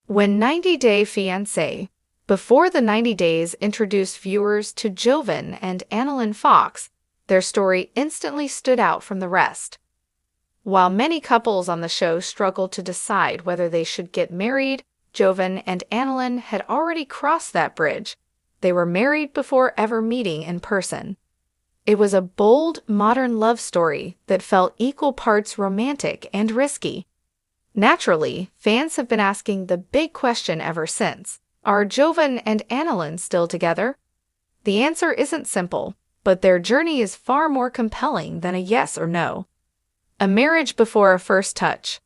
When 90 Day Fiancé. Before the 90 Days introduced viewers to Jovon and Annalyn Fox, their story instantly stood out from the rest. While many couples on the show struggled to decide whether they should get married, Jovon and Annalyn had already crossed that bridge. They were married before ever meeting in person. It was a bold, modern love story that felt equal parts romantic and risky. Naturally, fans have been asking the big question ever since: are Jovon and Annalyn still together? The answer isn't simple, but their journey is far more compelling than a yes or no. A marriage before a first touch.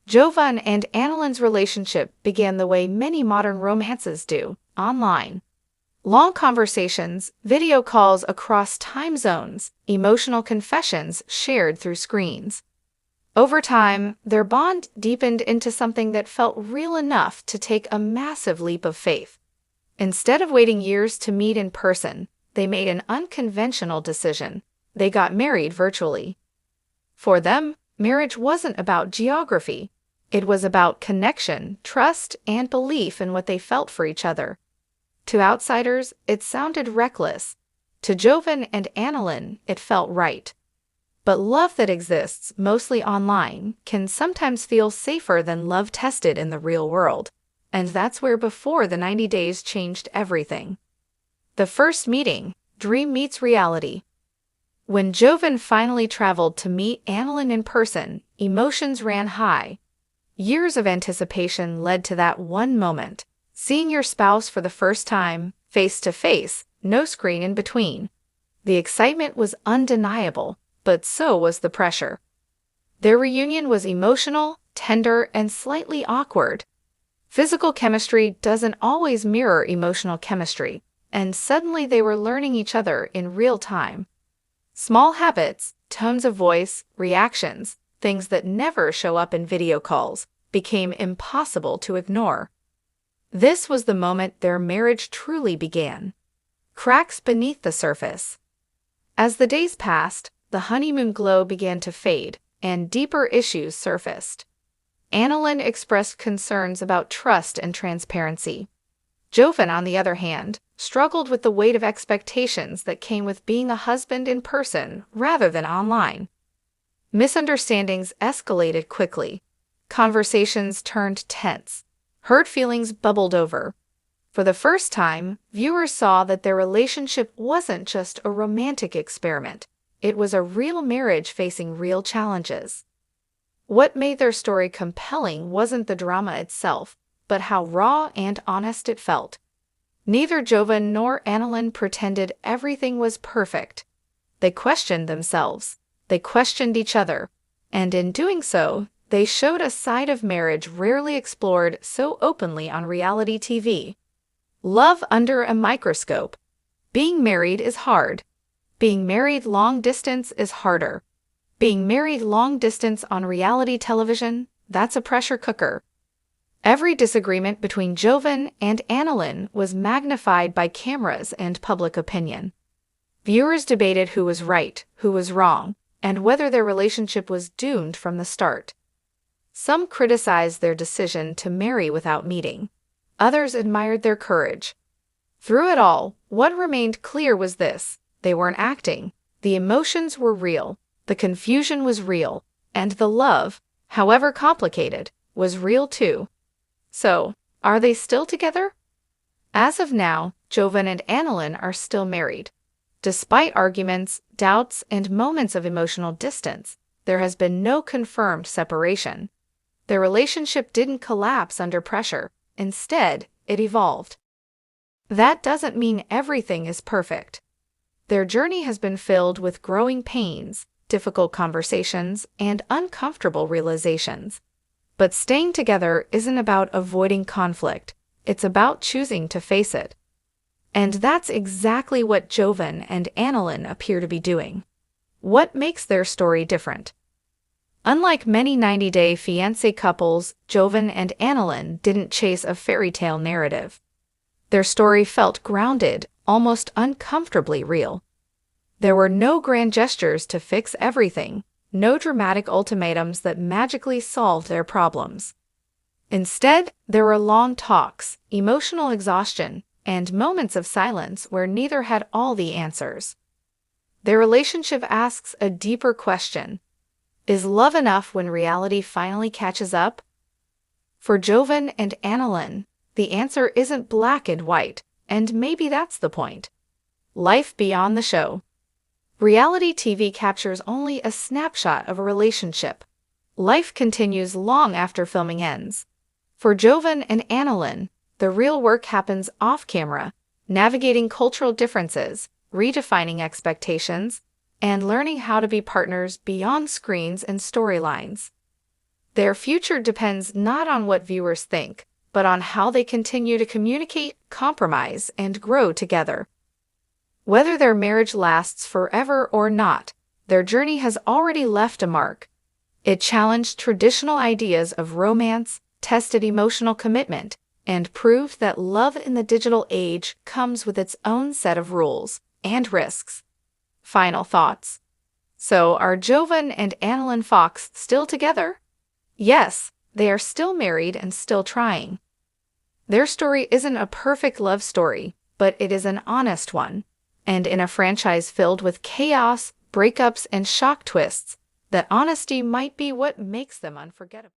Jovon and Annalyn's relationship began the way many modern romances do, online. Long conversations, video calls across time zones, emotional confessions shared through screens. Over time, their bond deepened into something that felt real enough to take a massive leap of faith. Instead of waiting years to meet in person, they made an unconventional decision. They got married virtually. For them, marriage wasn't about geography. It was about connection, trust, and belief in what they felt for each other. To outsiders, it sounded reckless. To Jovon and Annalyn, it felt right. But love that exists, mostly online, can sometimes feel safer than love tested in the real world. And that's where Before the 90 Days changed everything. The first meeting, dream meets reality. When Jovon finally traveled to meet Annalyn in person, emotions ran high. Years of anticipation led to that one moment. Seeing your spouse for the first time, face to face, no screen in between. The excitement was undeniable, but so was the pressure. Their reunion was emotional, tender, and slightly awkward. Physical chemistry doesn't always mirror emotional chemistry, and suddenly they were learning each other in real time. Small habits, tones of voice, reactions, things that never show up in video calls, became impossible to ignore. This was the moment their marriage truly began. Cracks beneath the surface. As the days passed, the honeymoon glow began to fade, and deeper issues surfaced. Annalyn expressed concerns about trust and transparency. Jovon, on the other hand, struggled with the weight of expectations that came with being a husband in person rather than online. Misunderstandings escalated quickly. Conversations turned tense. Hurt feelings bubbled over. For the first time, viewers saw that their relationship wasn't just a romantic experiment. It was a real marriage facing real challenges. What made their story compelling wasn't the drama itself, but how raw and honest it felt. Neither Jovon nor Annalyn pretended everything was perfect. They questioned themselves. They questioned each other. And in doing so, they showed a side of marriage rarely explored so openly on reality TV. Love under a microscope. Being married is hard. Being married long distance is harder. Being married long distance on reality television, that's a pressure cooker. Every disagreement between Jovon and Annalyn was magnified by cameras and public opinion. Viewers debated who was right, who was wrong, and whether their relationship was doomed from the start. Some criticized their decision to marry without meeting. Others admired their courage. Through it all, what remained clear was this: they weren't acting. The emotions were real, the confusion was real, and the love, however complicated, was real too. So, are they still together? As of now, Jovon and Annalyn are still married. Despite arguments, doubts, and moments of emotional distance, there has been no confirmed separation. Their relationship didn't collapse under pressure. Instead, it evolved. That doesn't mean everything is perfect. Their journey has been filled with growing pains, difficult conversations, and uncomfortable realizations. But staying together isn't about avoiding conflict. It's about choosing to face it. And that's exactly what Jovon and Annalyn appear to be doing. What makes their story different? Unlike many 90 Day Fiancé couples, Jovon and Annalyn didn't chase a fairy tale narrative. Their story felt grounded, almost uncomfortably real. There were no grand gestures to fix everything, no dramatic ultimatums that magically solved their problems. Instead, there were long talks, emotional exhaustion, and moments of silence where neither had all the answers. Their relationship asks a deeper question. Is love enough when reality finally catches up? For Jovon and Annalyn, the answer isn't black and white, and maybe that's the point. Life beyond the show. Reality TV captures only a snapshot of a relationship. Life continues long after filming ends. For Jovon and Annalyn, the real work happens off-camera, navigating cultural differences, redefining expectations, and learning how to be partners beyond screens and storylines. Their future depends not on what viewers think, but on how they continue to communicate, compromise, and grow together. Whether their marriage lasts forever or not, their journey has already left a mark. It challenged traditional ideas of romance, tested emotional commitment, and proved that love in the digital age comes with its own set of rules and risks. Final thoughts. So, are Jovon and Annalyn Fox still together? Yes, they are still married and still trying. Their story isn't a perfect love story, but it is an honest one. And in a franchise filled with chaos, breakups, and shock twists, that honesty might be what makes them unforgettable.